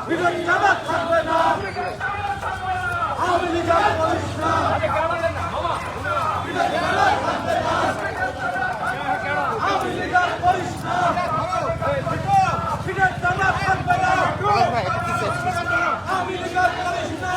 বিজয় জামাত থাকবে না, আওয়ামী লীগ আর করিস না, বিজয় জামাত থাকবে না, আওয়ামী লীগ আর করিস না, বিজয় জামাত থাকবে না, আওয়ামী লীগ আর করিস না।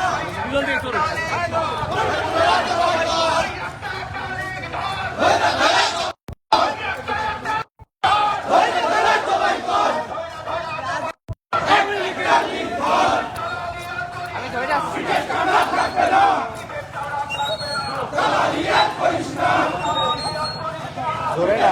ধরে না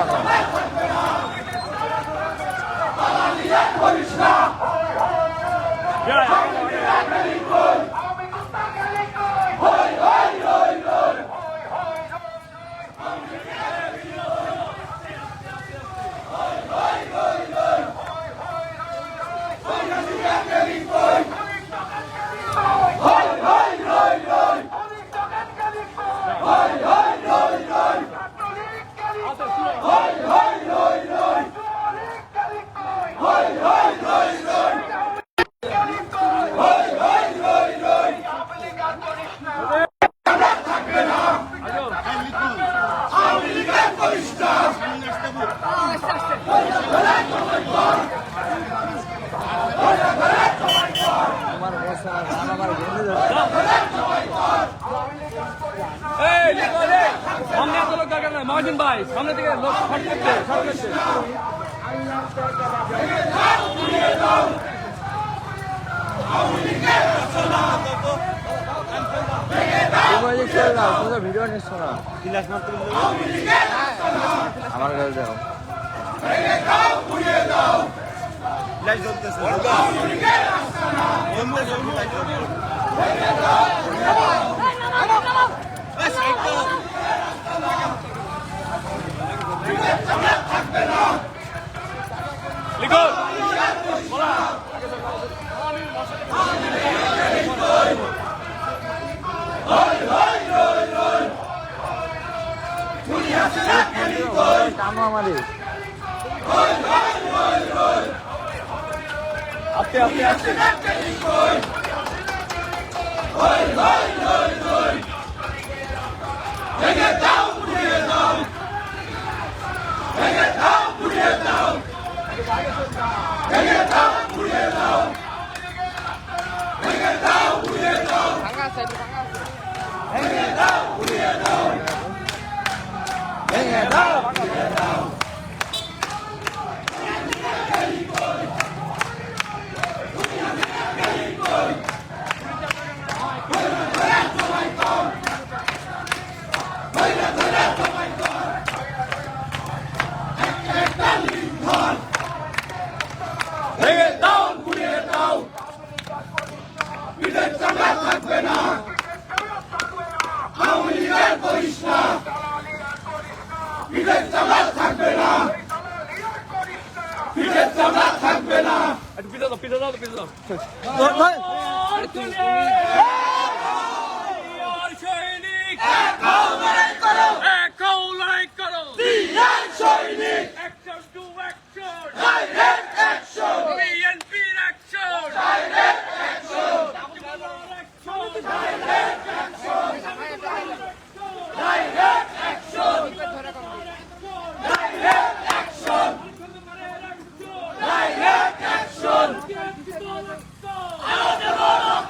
মহাজন ভাই সামনে থেকে লোক শর্ট করতে ভিডিও নিচ্ছ না আমার কাছে দেখো আস্তে আস্তে আস্তে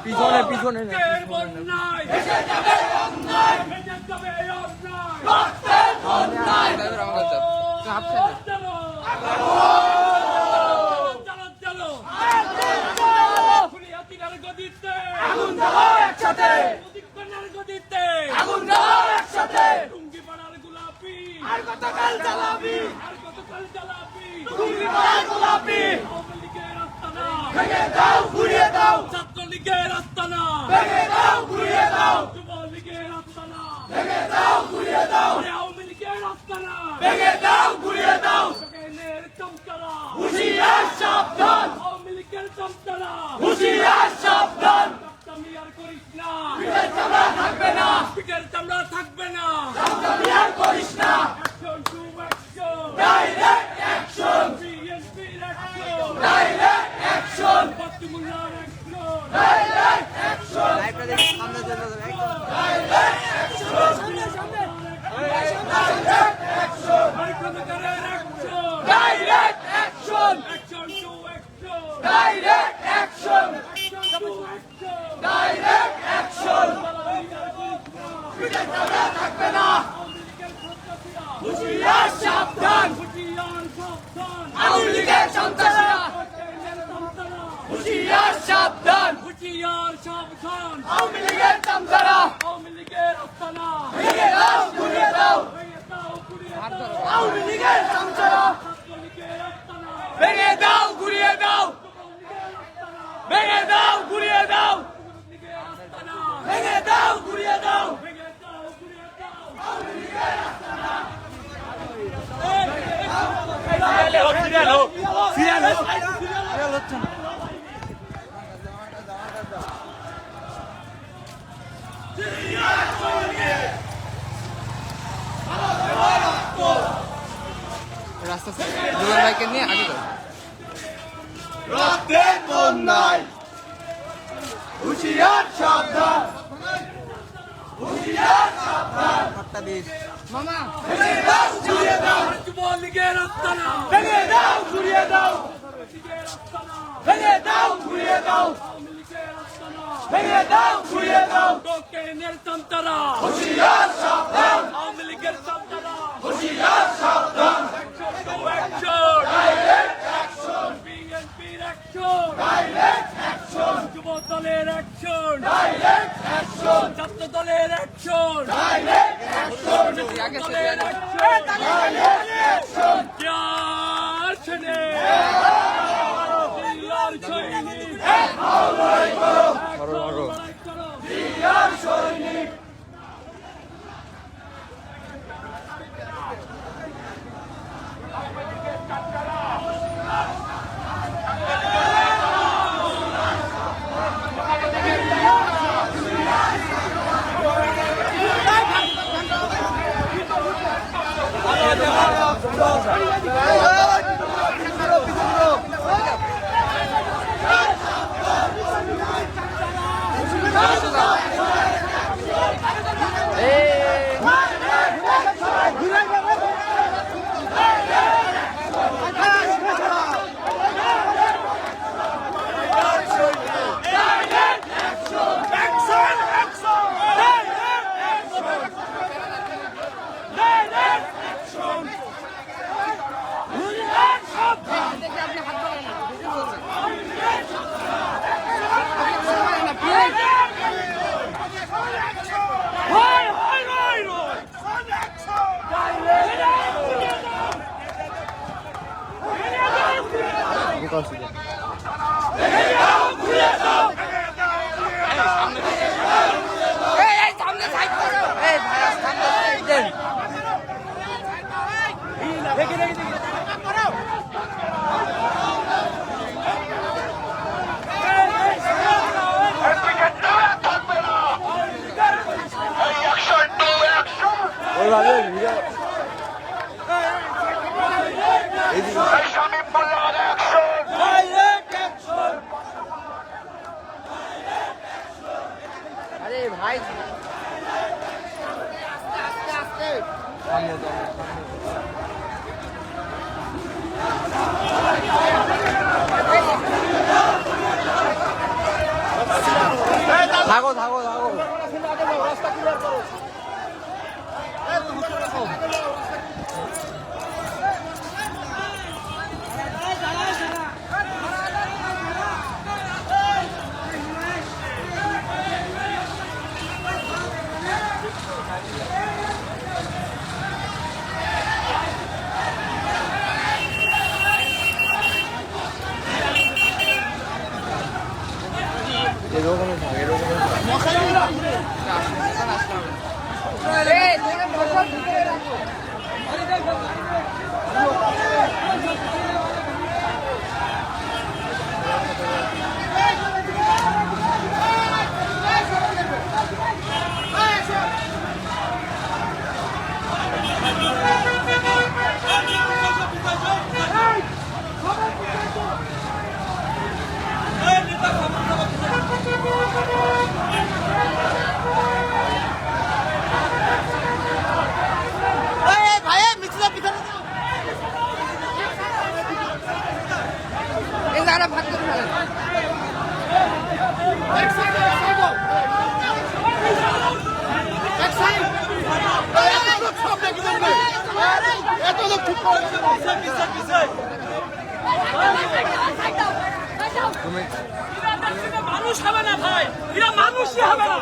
পিছনে পিছনে ছাত্রলীগের আস্তানা ভেঙে দাও ঘুরিয়ে দাও, যুবলীগের আস্তানা ভেঙে দাও ঘুরিয়ে দাও, আওয়ামী লীগের আস্তানা ভেঙে দাও ঘুরিয়ে দাও, সেখানের চমচারা হুঁশিয়ার সাবধান, আওয়ামী লীগের চমচারা হুঁশিয়ার সাবধান, আর করিস না, পিঠের চামড়া থাকবে না, পিঠের চামড়া থাকবে না, আর করিস না, action to action, direct action, বিএনপির অ্যাকশন, ডাইরেক্ট অ্যাকশন, বাতিমুল্লাহর লাইভটা দেখি সামনে চলে যাবে একদম Direct action! Action to action! Direct action! Action to action! Direct action! হুঁশিয়ার সাবধান! হুঁশিয়ার সাবধান! আওয়ামী লীগের সন্ত্রাসীরা! হুঁশিয়ার সাবধান! হুঁশিয়ার সাবধান! আওয়ামী লীগের সন্ত্রাসীরা! আওয়ামী লীগের আস্তানা! ভেঙে দাও, ঘুরিয়ে দাও! ভেঙে দাও, ঘুরিয়ে দাও! আওয়ামী লীগের সন্ত্রাসীরা! ভেঙে দাও, ঘুরিয়ে দাও! ভেঙে দাও, ঘুরিয়ে দাও! ভেঙে দাও, ঘুরিয়ে দাও! রাস্তা দুজন ভাইকে নিয়ে আগে যাও রক্তের বন্যায় হুঁশিয়ার সাবধান হুঁশিয়ার সাবধান হাতটা দিস মামা ভেঙে দাও ঘুরিয়ে দাও যুবলীগের আস্তানা! ভেঙে দাও ঘুরিয়ে দাও ভেঙে দাও ঘুরিয়ে দাও ভেঙে দাও ঘুরিয়ে দাও কোকেনের সন্ত্রাসীরা! হুঁশিয়ার সাবধান আওয়ামী লীগের সন্ত্রাসীরা! হুঁশিয়ার সাবধান Direct action! BNPর action! Direct action যুব দলের action! ডাইরেক্ট অ্যাকশন ছাত্র দলের action! ডাইরেক্ট অ্যাকশন আগে দলের সে action! ডাইরেক্ট অ্যাকশন চার ছেলে! জিয়ার সৈনিক! লড়াই করো করো করো লড়াই করো! জিয়ার সৈনিক ওইভাবে ভিডিও আরে ভাই আস্তে আস্তে সামনে তো থাকো থাকো থাকো এরকমই থাক এরকমই থাক মানুষ হবে না ভাই, এরা মানুষই হবে না।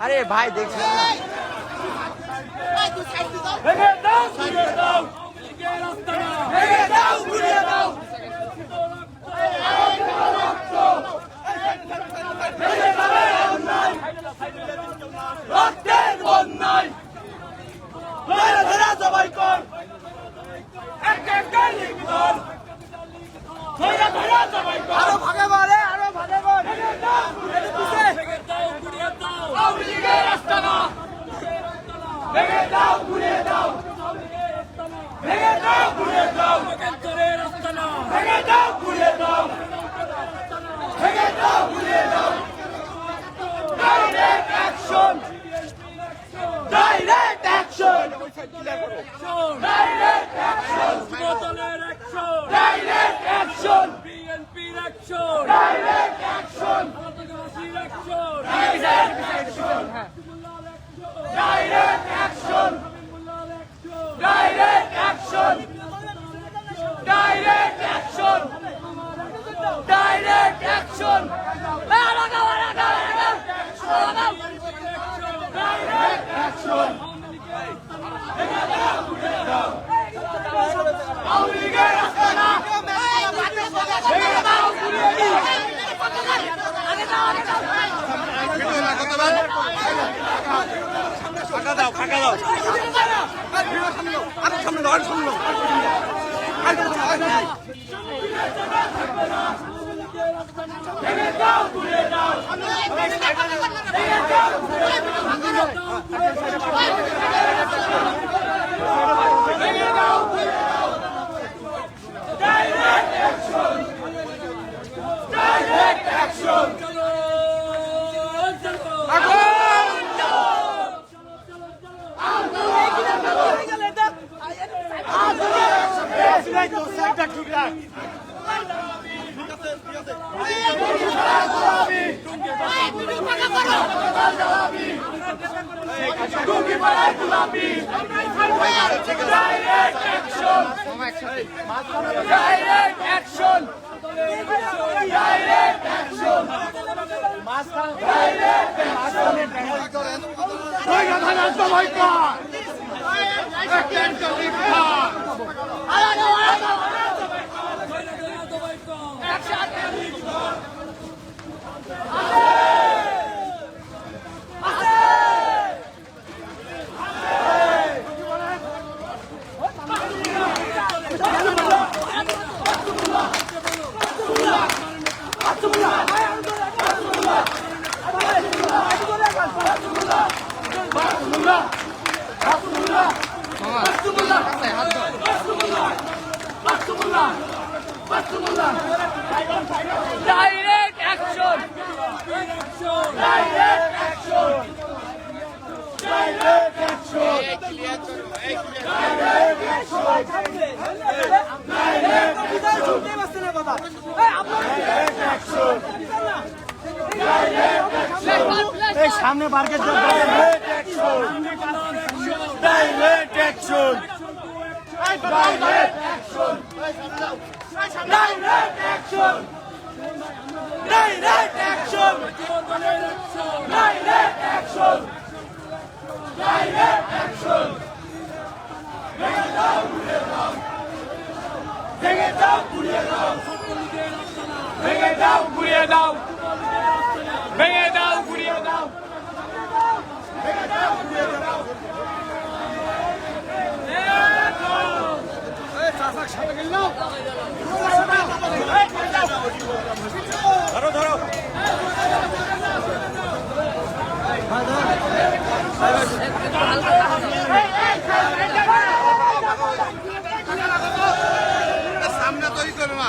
আরে ভাই দেখছি ভেঙে দাও ঘুরিয়ে দাও ভেঙে দাও ঘুরিয়ে দাও রক্তের বন্যায় ধরে ধরে সবাই কর এক এক গালি কর ধরে ধরে সবাই কর আরো ভাগে বলে আরো ভাগে বল ভেঙে দাও ঘুরিয়ে দাও আওয়ামী লীগের আস্তানা ভেঙে দাও ঘুরিয়ে দাও ভেঙে দাও ঘুরিয়ে দাও ভেঙে দাও ঘুরিয়ে দাও ভেঙে দাও ঘুরিয়ে দাও direct action direct action direct action direct action direct action direct action direct action direct action direct action direct action Awami লীগের আস্তানা ভেঙে দাও ঘুরিয়ে দাও ফাঁকা দাও ফাঁকা দাও আরে সামনে দাও সামনে ভেঙে দাও ঘুরিয়ে দাও ভেঙে দাও ভেঙে দাও direct action direct action direct action direct action direct action direct direct action direct action direct action সামনে market direct action Direct action! Direct action! Direct action! Direct action! Direct action! ভেঙে দাও ঘুরিয়ে দাও! ভেঙে দাও ঘুরিয়ে দাও! ভেঙে দাও ঘুরিয়ে দাও! ভেঙে দাও ঘুরিয়ে দাও! ভেঙে দাও ঘুরিয়ে দাও! ধরো ধরো সামনে তৈরি করো না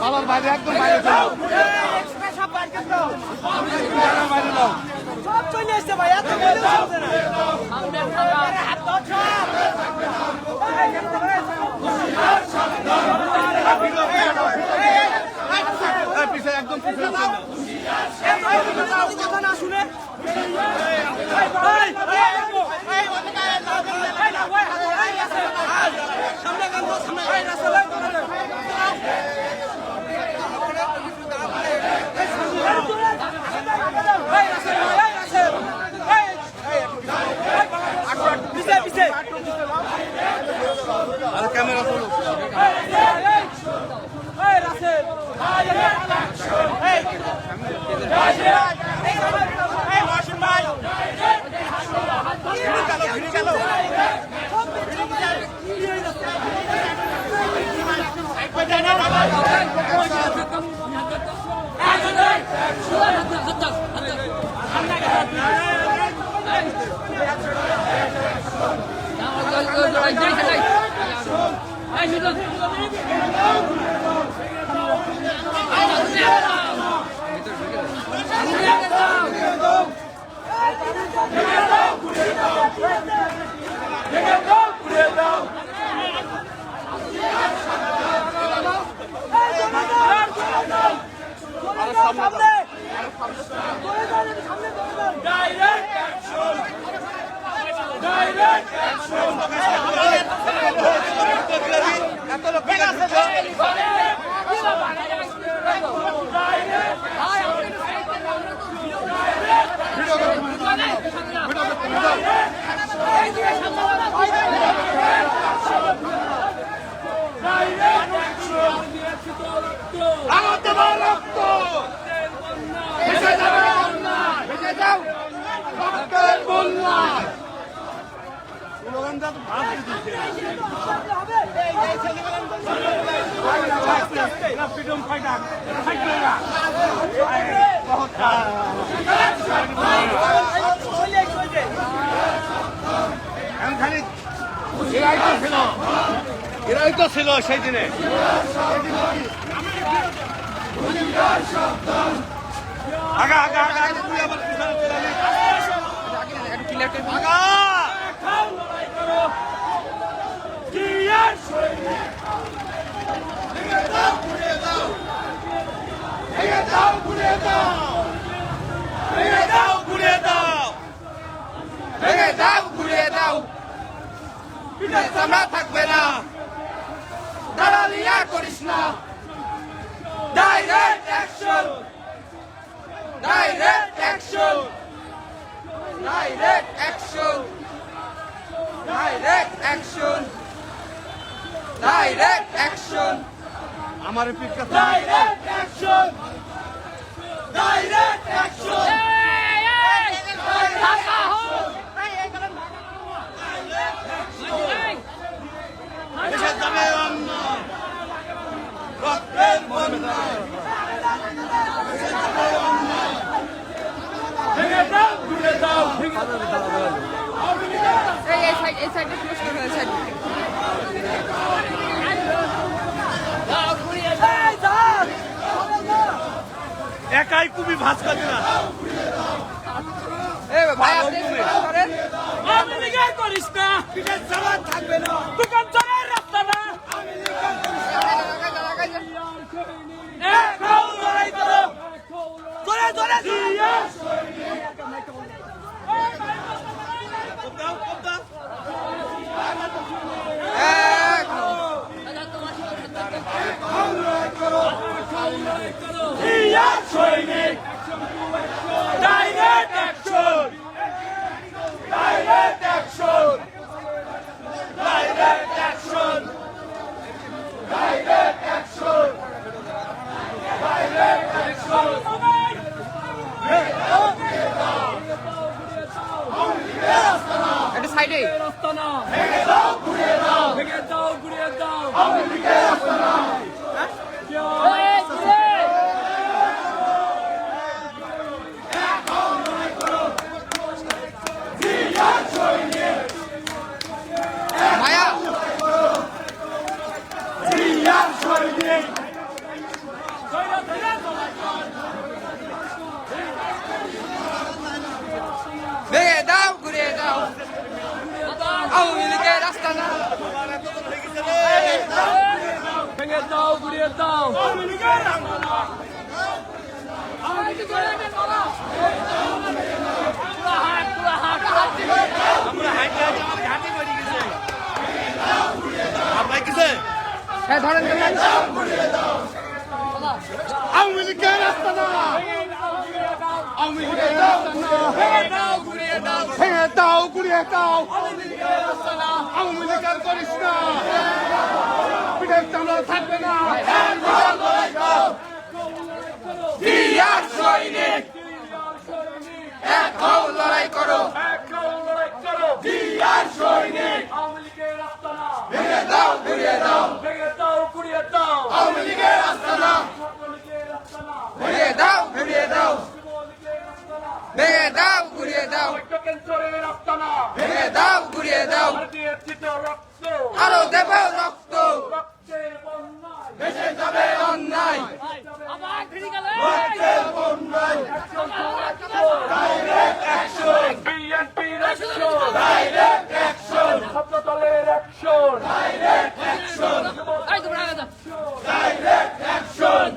বাবার বাইরে একদম বাইরে সব চলে আসছে ভাই এত পিছিয়ে একদম পিছিয়ে কথা না শুনে ক্যামেরা চলো Direct action! Direct action! Freedom fighter. খালি এরাই তো ছিল সেই দিনে। আগা আগা আগা আগা তুই আবার পিছনে চলে আলি। আগা খাও লড়াই করো কি আর সৈনিক ভেঙে দাও ঘুরিয়ে দাও, ভেঙে দাও ঘুরিয়ে দাও, ভেঙে দাও ঘুরিয়ে দাও, ভেঙে দাও ঘুরিয়ে দাও। পিঠে চামড়া থাকবে না, দাঁড়ালিয়া করিস না। Direct action, direct action, direct action, direct action, direct action. আমার পিঠটা ডাইরেক্ট অ্যাকশন, ডাইরেক্ট অ্যাকশন, দেশের দামে অন্যায়, রক্তের বন্যায়, দেশের দামে অন্যায়। ভেঙে দাও ঘুরে দাও এই সাইডে ক্লোজ করে এই সাইড একাই কুবি ভাজ করছে না। এই ভাই আপনি ক্লোজ করেন আমি লিগে করিস না পিঠের চামড়া থাকবে না। দোকান চলার রাস্তা না এক খাও লড়াই করো ধরে ধরে সৈনিক direct action direct action, direct action, direct action, direct action. একটা সাইডে রাস্তা না ভেঙে দাও ঘুরিয়ে দাও, ভেঙে দাও ঘুরিয়ে দাও আওয়ামী লীগের রাস্তা না। মায়া জিয়ার সৈনিক, ভেঙে দাও ঘুরিয়ে দাও আওয়ামী লীগের রাস্তা না ভেঙে দাও ঘুরিয়ে দাও আমরা হাইটে ঘাটে পড়ে গেছে। আপনার কিসে হ্যাঁ ধরেন আওয়ামী লীগের রাস্তা না, আওয়ামী লীগের রাস্তা না। ভেঙে দাও ঘুরিয়ে দাও ভেঙে দাও ঘুরিয়ে দাও, আওয়ামী লীগের করিস না। পিঠের চামড়া থাকবে না। জিয়ার সৈনিক, এক হও লড়াই করো। এক খাও লড়াই করো জিয়ার সৈনিক, আওয়ামী লীগের রাস্তা না ভেঙে দাও ঘুরিয়ে দাও, ভেঙে দাও ঘুরিয়ে দাও আওয়ামী লীগের রাস্তা না। লীগের রাস্তা না ঘুরিয়ে দাও ঘুরিয়ে দাও লীগের রাস্তা না ভেঙে দাও ঘুরিয়ে দাও ক্যান্সারের রাস্তা না ভেঙে দাও ঘুরিয়ে দাও ভারতীয় চিত রক্ত আরো দেব রক্ত রক্তের বন্যায় দেশে যাবে অন্যায়, আবার ফিরে গেলে রক্তের বন্যায়। ডাইরেক্ট অ্যাকশন, বিএনপির অ্যাকশন ডাইরেক্ট অ্যাকশন, ছাত্র দলের অ্যাকশন ডাইরেক্ট অ্যাকশন, এই তোমরা আগে যাও ডাইরেক্ট অ্যাকশন,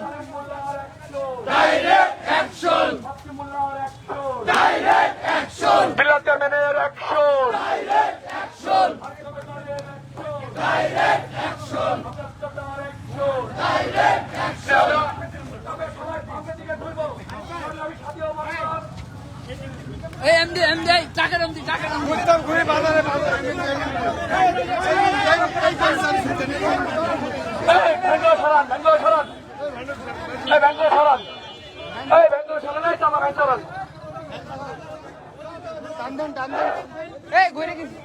ডাইরেক্ট অ্যাকশন, হাকিমুল্লাহর অ্যাকশন ডাইরেক্ট অ্যাকশন, বিলাতেমেনের action direct action, direct action, direct action. এই এমডি টাকা এমডি উত্তম ঘুরে বাজারে বাজারে ব্যাঙ্গল সরান ব্যাঙ্গল সরান এই ব্যাঙ্গল সরান এই ব্যাঙ্গল সরান এই চামা ভাই সরান এই ঘুরে গেছি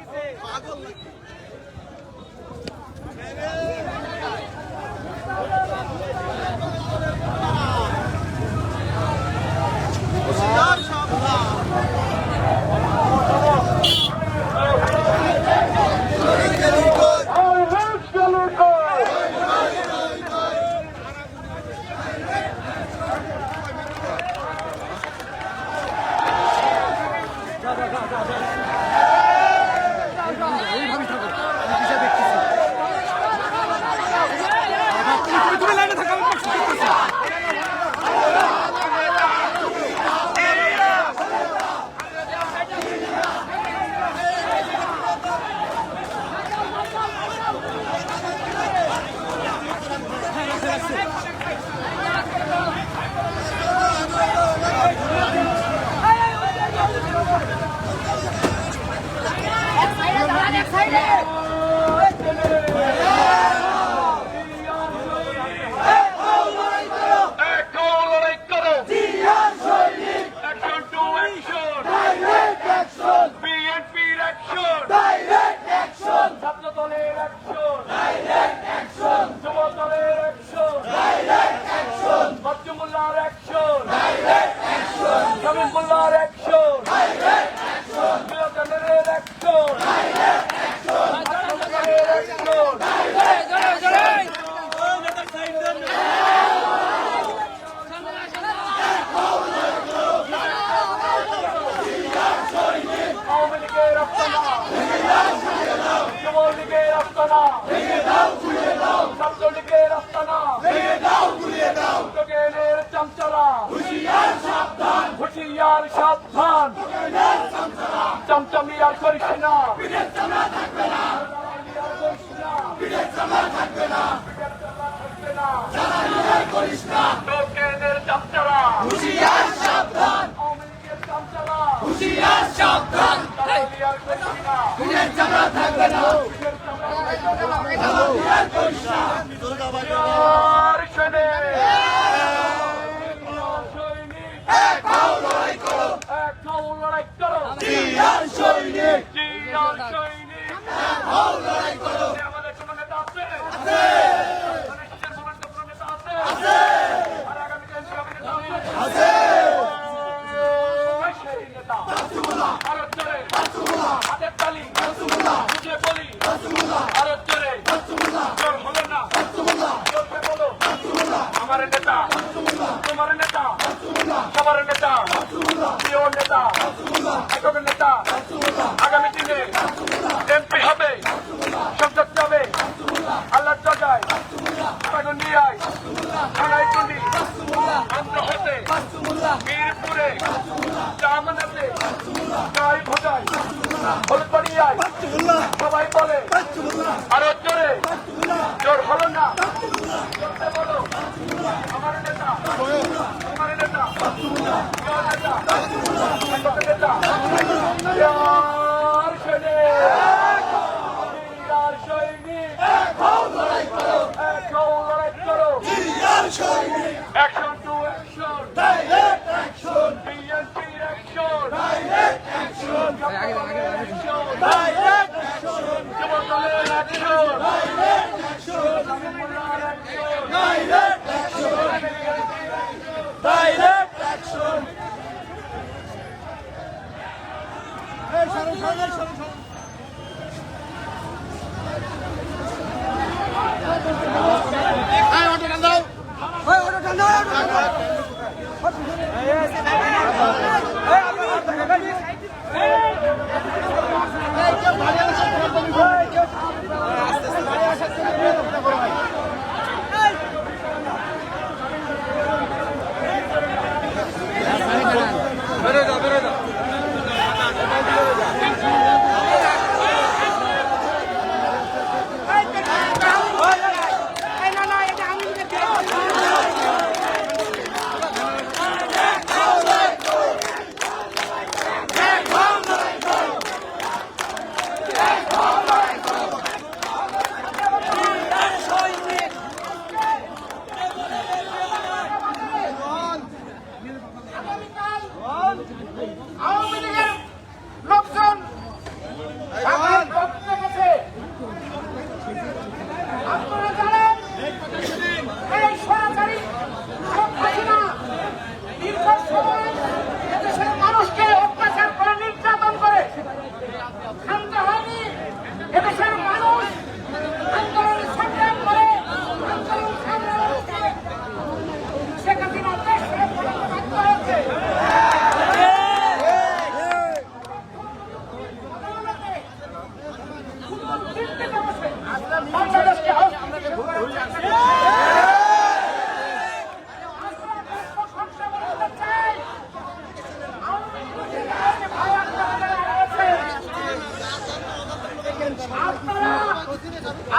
সাবধান চমচমিয়া করিস না লোকেদের চামচারা সাবধান চামচারা সাবধান থাকবে না আমাদের কোন নেতা আছে আর আগামী দিন আছে সেই নেতা আরো জোরে হাতের তালি বুঝে বলি আরো জোরে জোর হলো না জোরকে বলো আমার নেতা তোমার নেতা সবার নেতা প্রিয় নেতা একক নেতা আগামী দিনে এমপি হবে সংসদ যাবে আল্লাহ জায়গায় আগুন নিয়ে আয় থানায় টুলি আন্ধ্র হতে মিরপুরে জামানাতে গাই ভোগায় হলুদবাড়িয়ায় সবাই বলে আরো জোরে জোর হলো না করতে বলো আমার নেতা তোমার নেতা প্রিয় নেতা একক নেতা यार शने यार शैनी लड़ाई करो action to action direct action BNP action direct action direct action जबरदस्त action direct action direct action direct action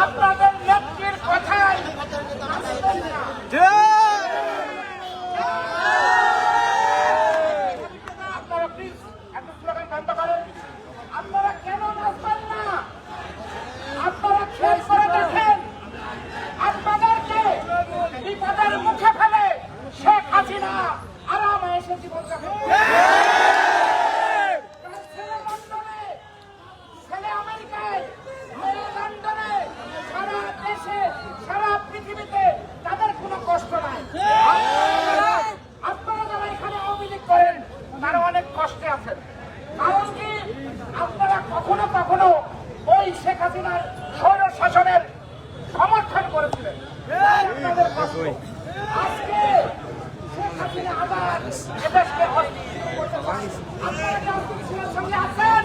আপনাদের নেত্রীর কথায় আপনারা প্লিজ একটা স্লোগান বন্ধ করেন। আপনারা কেন নাচবেন না? পৃথিবীতে তাদের কোনো কষ্ট নাই। আপনারা যারা এখানে আওয়ামী লীগ করেন তারা অনেক কষ্টে আছেন। কারণ কি, আপনারা কখনো কখনো ওই শেখ হাসিনার স্বৈর শাসনের সমর্থন করেছিলেন। আপনাদের কষ্ট। আজকে শেখ হাসিনা আবার এদেশকে আপনারা কি আওয়ামী সঙ্গে আছেন?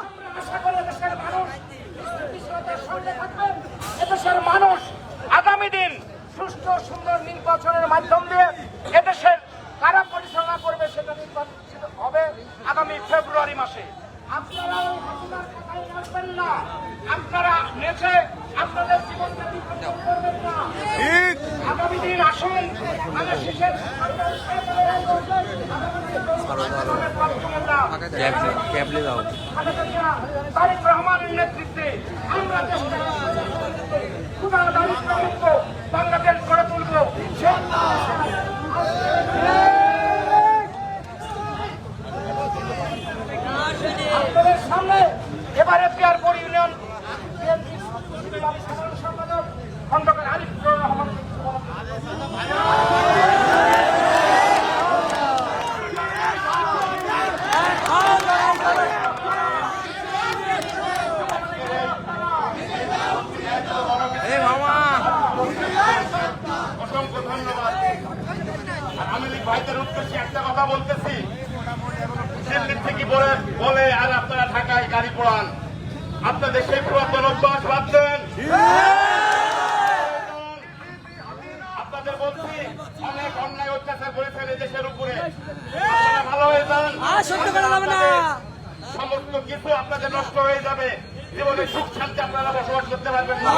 আমরা আশা করি এদেশের মানুষ স্থিতিশীলতার সঙ্গে থাকবেন। এদেশের মানুষ আগামী দিন সুষ্ঠু সুন্দর নির্বাচনের মাধ্যম দিয়ে এদেশের কারা পরিচালনা করবে সেটা নির্বাচিত হবে আগামী ফেব্রুয়ারি মাসে। আপনারা ওই হাসিনার কথায় রাখবেন না, আপনারা নেচে আপনাদের জীবনকে বিপর্যয় করবেন না। আগামী দিন আসুন, আমাদের শেষের তারেক রহমানের নেতৃত্বে আমরা দারিদ্রমুক্ত বাংলাদেশ গড়ে তুলব। আপনাদের সামনে এবারে পিয়ারপুর ইউনিয়ন বিএনপির সাধারণ সম্পাদক খন্দকার আরিফুর রহমান অসংখ্য ধন্যবাদ। আওয়ামী লীগ ভাইদের উদ্দেশ্যে একটা কথা বলতেছি, দিল্লির থেকে বলে আর আপনারা ঢাকায় গাড়ি পোড়ান, আপনাদের সেই পুরাতন অভ্যাস বাদ দেন। আপনাদের বলছি অনেক অন্যায় অত্যাচার করেছেন দেশের উপরে, আপনারা ভালো হয়ে যান। সমস্ত কিছু আপনাদের নষ্ট হয়ে যাবে, জীবনে সুখ শান্তি আপনারা বসবাস করতে পারবেন না।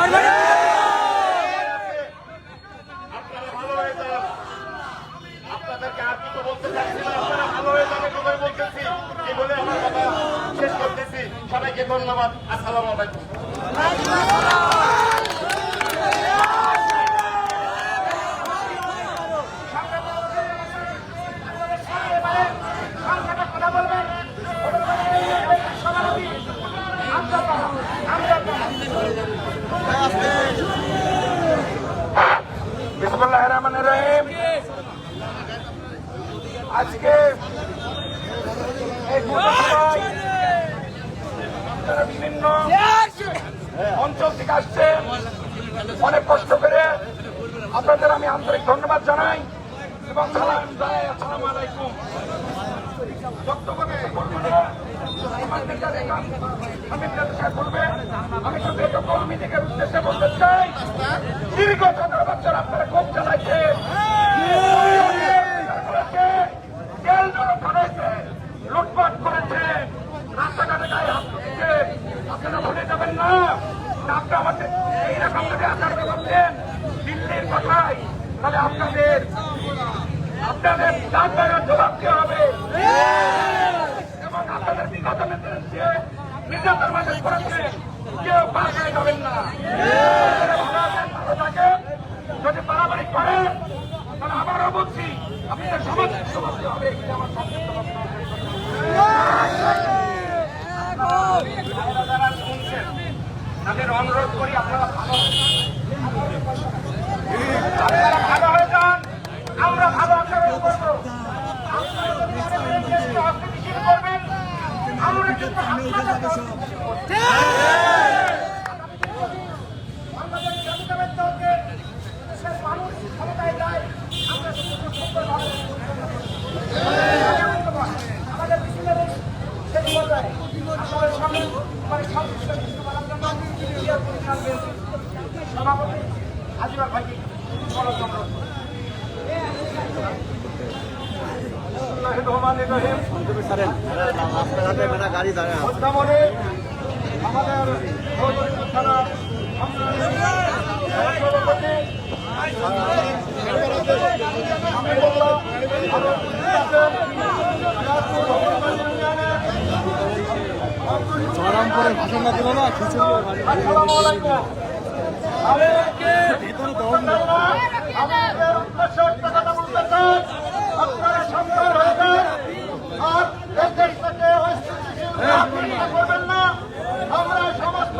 আপনারা ভালো হয়ে যান। আপনাদেরকে আর কিছু বলতে চাচ্ছি না, আপনারা ভালো হয়ে যাবে কোথায় বলতেছি এই বলে আমার কথা শেষ করতেছি। সবাইকে ধন্যবাদ। আসসালামু আলাইকুম। বিসমিল্লাহির রহমানির রহিম। আজকে এই বিভিন্ন অঞ্চল থেকে আসছে, অনেক কষ্ট করে আপনাদের আমি আন্তরিক ধন্যবাদ জানাই এবং সালাম জানাই। আসসালামু আলাইকুম। বক্তব্য আমি শুধু এটুকু আওয়ামী লীগের উদ্দেশ্যে বলতে চাই, দীর্ঘ 17 বছর আপনারা ক্ষোভ চালাইছেন, লুটপাট করেছেন, রাস্তাঘাটে গায়ে হাত দিচ্ছে। আপনারা ভুলে যাবেন না, আপনি আমাদের এইরকম যদি আচার করতেন দিল্লির কথায়, তাহলে আপনাদের দাঁত বেড়ার জবাব দেওয়া হবে এবং আপনাদের বিগত নেতৃত্বে নির্যাতন মানুষ করেছে, কেউ পাশে যাবেন না। ভালো থাকেন। যদি বাড়াবাড়ি করেন তাহলে আবারও বলছি আপনাদের সমাজ সমাপ্তি হবে। আমার যারা শুনছেন তাদের অনুরোধ করি আপনারা ভালো হয়ে যান, আমরা ভালো আচরণ করবো। অস্থিতিশীল করবেন, আমরা কিন্তু বাংলাদেশ জাতীয়তাবাদী দলকে দেশের মানুষ ক্ষমতায় যায়, আমরা আমাদের মিছিলের শেষ পর্যায়ে আপনাদের সামনে সংশ্লিষ্ট কিছু বলার জন্য সভাপতি আজিবার ভাইকে গাড়ি দাঁড়ায় আমাদের থানার সভাপতি চড়ামপুরের ভাষণটা দিল না আপনারা সন্তান হয়ে যান আর দেশ থেকে করবেন না। আমরা সমস্ত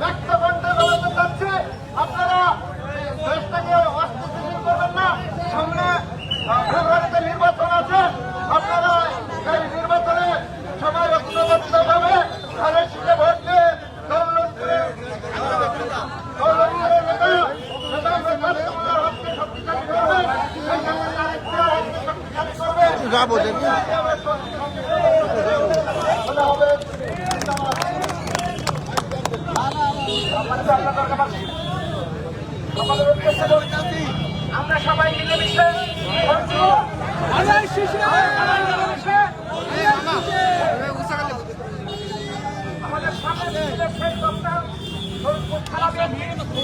ব্যক্ত করতে বলতে চাচ্ছি, আপনারা দেশটাকে অস্থিতিশীল করবেন না। সামনে ফেব্রুয়ারিতে নির্বাচন আছে, আপনারা এই নির্বাচনে সবাই ঐক্যবদ্ধভাবে ঘরের সিটে ভোট দিয়ে দৌলতপুরের নেতা শক্তিশালী করবে, সেই সঙ্গে তারেকপুরের হাতকে শক্তিশালী করবে। আমাদের উদ্দেশ্যে বলছি, আমরা সবাই মিলেমিশে ভোট দিব। আমাদের সামনে শেষ বক্তা ফরিদপুর থানা বিএনপি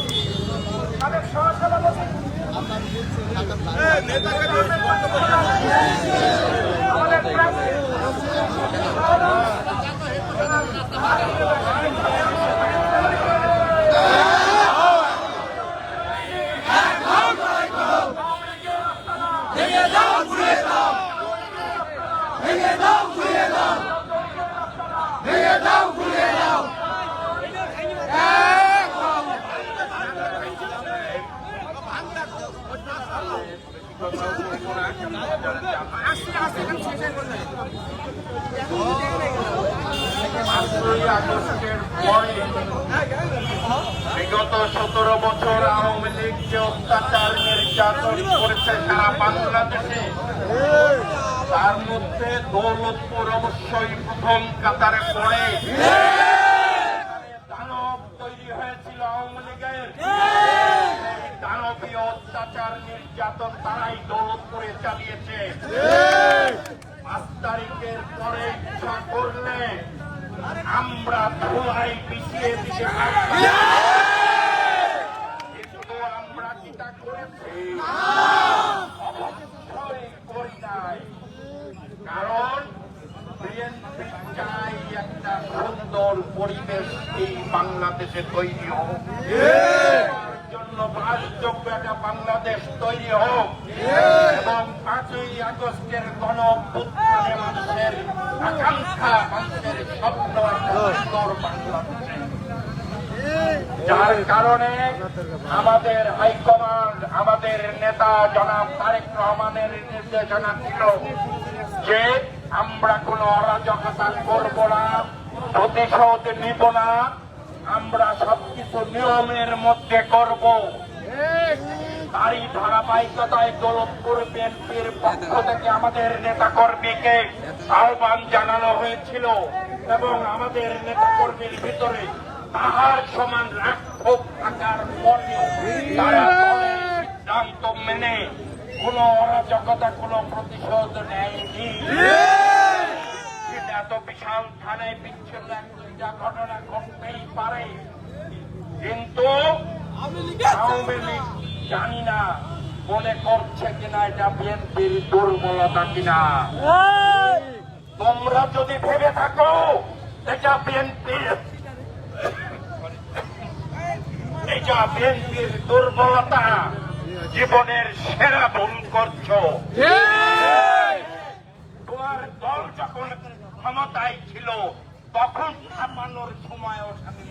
সাবেক সহসভাপতি আমাদের প্রার্থী আগস্টের পরে বিগত 17 বছর আওয়ামী লীগ যে অত্যাচার নির্যাতন করেছে সারা বাংলাদেশে, তার মধ্যে দৌলতপুর অবশ্যই প্রথম কাতারে পড়ে। দানব তৈরি হয়েছিল আওয়ামী লীগের, দানবীয় অত্যাচার নির্যাতন তারাই দৌলতপুরে চালিয়েছে। 5 তারিখের পরে ইচ্ছা করলে আমরা ধোলাই পিছিয়ে দিতে পারতাম, কিন্তু আমরা যেটা করেছি অবশ্যই করি নাই। কারণ বিএনপি চাই একটা সুন্দর পরিবেশ এই বাংলাদেশে তৈরি হোক, জন্য বাসযোগ্য একটা বাংলাদেশ তৈরি হোক, এবং 5ই আগস্টের গণঅভ্যুত্থানে মানুষের আকাঙ্ক্ষা, মানুষের স্বপ্ন একটা সুন্দর বাংলাদেশে। যার কারণে আমাদের হাইকমান্ড, আমাদের নেতা জনাব তারেক রহমানের নির্দেশনা ছিল যে আমরা কোনো অরাজকতা করব না, প্রতিশোধ নিব না, আমরা সবকিছু নিয়মের মধ্যে করব। তারই ধারাবাহিকতায় দৌলতপুর বিএনপির পক্ষ থেকে আমাদের নেতা কর্মীকে আহ্বান জানানো হয়েছিল, এবং আমাদের নেতা কর্মীর ভিতরে তাহার সমান রাক্ষস থাকার পরেও তারা দলের সিদ্ধান্ত মেনে কোন অরাজকতা, কোন প্রতিশোধ নেয়নি। এত বিশাল থানায় বিচ্ছিন্ন একটা ঘটনা ঘটতেই পারে, কিন্তু আওয়ামী লীগ জানি না মনে করছে কিনা এটা বিএনপির দুর্বলতা কিনা। তোমরা যদি ভেবে থাকো এটা বিএনপির দুর্বলতা, জীবনের সেরা ভুল করছো। তোমার দল যখন ক্ষমতায় ছিল তখন ছাপানোর সময়ও সাথে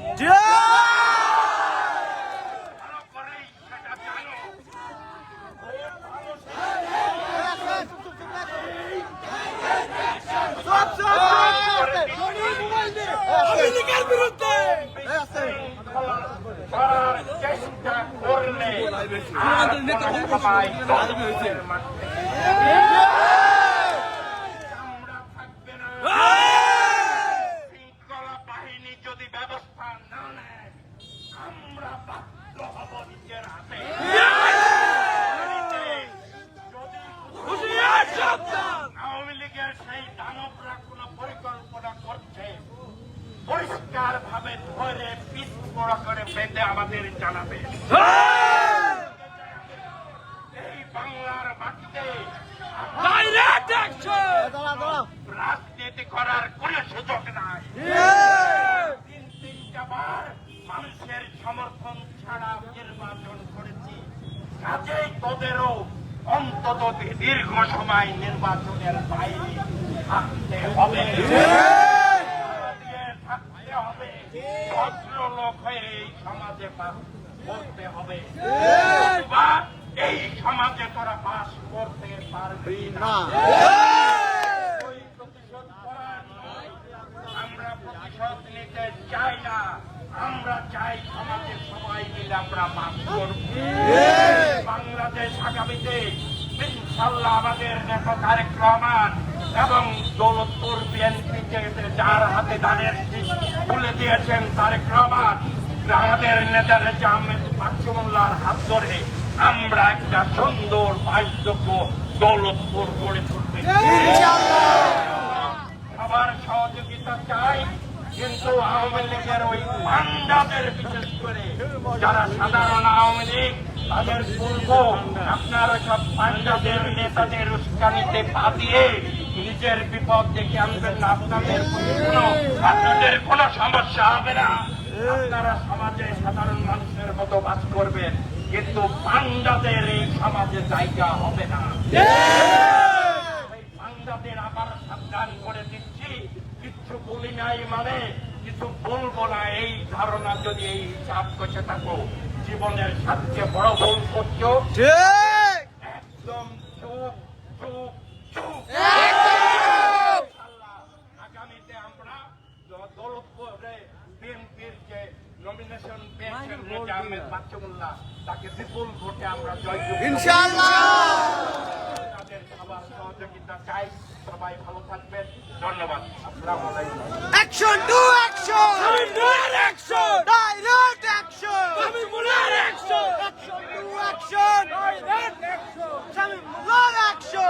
ভালো করেই সেটা জানো। বিরুদ্ধে করার চেষ্টা করলে শৃঙ্খলা বাহিনী যদি ব্যবস্থা না নেয়, আমরা বাধ্য হব নিজের হাতে। আওয়ামী লীগের সেই দানবরা কোন পরিকল্পনা করছে, পরিষ্কার ভাবে ধরে পিছপড়া করে বেঁধে আমাদের জানাবে। এই বাংলার মাটিতে রাজনীতি করার কোন সুযোগ নাই। 3-3টা বার মানুষের সমর্থন ছাড়া নির্বাচন করেছি, কাজেই তোদেরও অন্তত দীর্ঘ সময় নির্বাচনের বাইরে থাকতে হবে, ভদ্রলোক হয়ে এই সমাজে বাস করতে হবে। বা এই সমাজে তোরা বাস করতে পারবি না। ওই প্রতিশোধ করার নয়, আমরা প্রতিশোধ নিতে চাই না। আমরা চাই সমাজে সবাই মিলে আমরা বাস করব। বাংলাদেশ আগামীতে ইনশাআল্লাহ আমাদের নেতা তারেক রহমান এবং দৌলতপুর বিএনপিকে যার হাতে দানের শীষ তুলে দিয়েছেন তারেক রহমান, আমাদের নেতা রেজা আহমেদ বাচ্চুমুল্লাহর হাত ধরে আমরা একটা সুন্দর বাসযোগ্য দৌলতপুর গড়ে তুলতে সবার সহযোগিতা চাই। কিন্তু আওয়ামী লীগের ওই পান্ডাদের, বিশেষ করে যারা সাধারণ আওয়ামী লীগ, তাদের পূর্ব আপনার সব পান্ডাদের নেতাদের উস্কানিতে পা দিয়ে নিজের বিপদ ডেকে আনবেন না। আপনাদের কোনো সমস্যা হবে না। আপনারা সমাজে সাধারণ মানুষের মতো বাস করবেন, কিন্তু পান্ডাদের এই সমাজে জায়গা হবে না। এই পান্ডাদের আবার সাবধান করে দিচ্ছি, কিছু বলি নাই মানে কিছু বলবো না এই ধারণা যদি এই চাপ করতে থাকো, জীবনের সবচেয়ে বড় ভুল করছো। একদম চুপ চুপ চুপ। আগামীতে আমরা দৌলতপুরে বিএনপির যে নমিনেশন পেয়েছেন রেজা আহমেদ বাচ্চুমুল্লাহ, তাকে বিপুল ভোটে আমরা জয়যুক্ত ইনশাআল্লাহ। তাদের সবার সহযোগিতা চাই। সবাই ভালো থাকবেন, ধন্যবাদ। আসসালামু আলাইকুম। Action to action! action! Direct action! আমি মুলার action! Action to action! Direct action! Shamim Mullah action!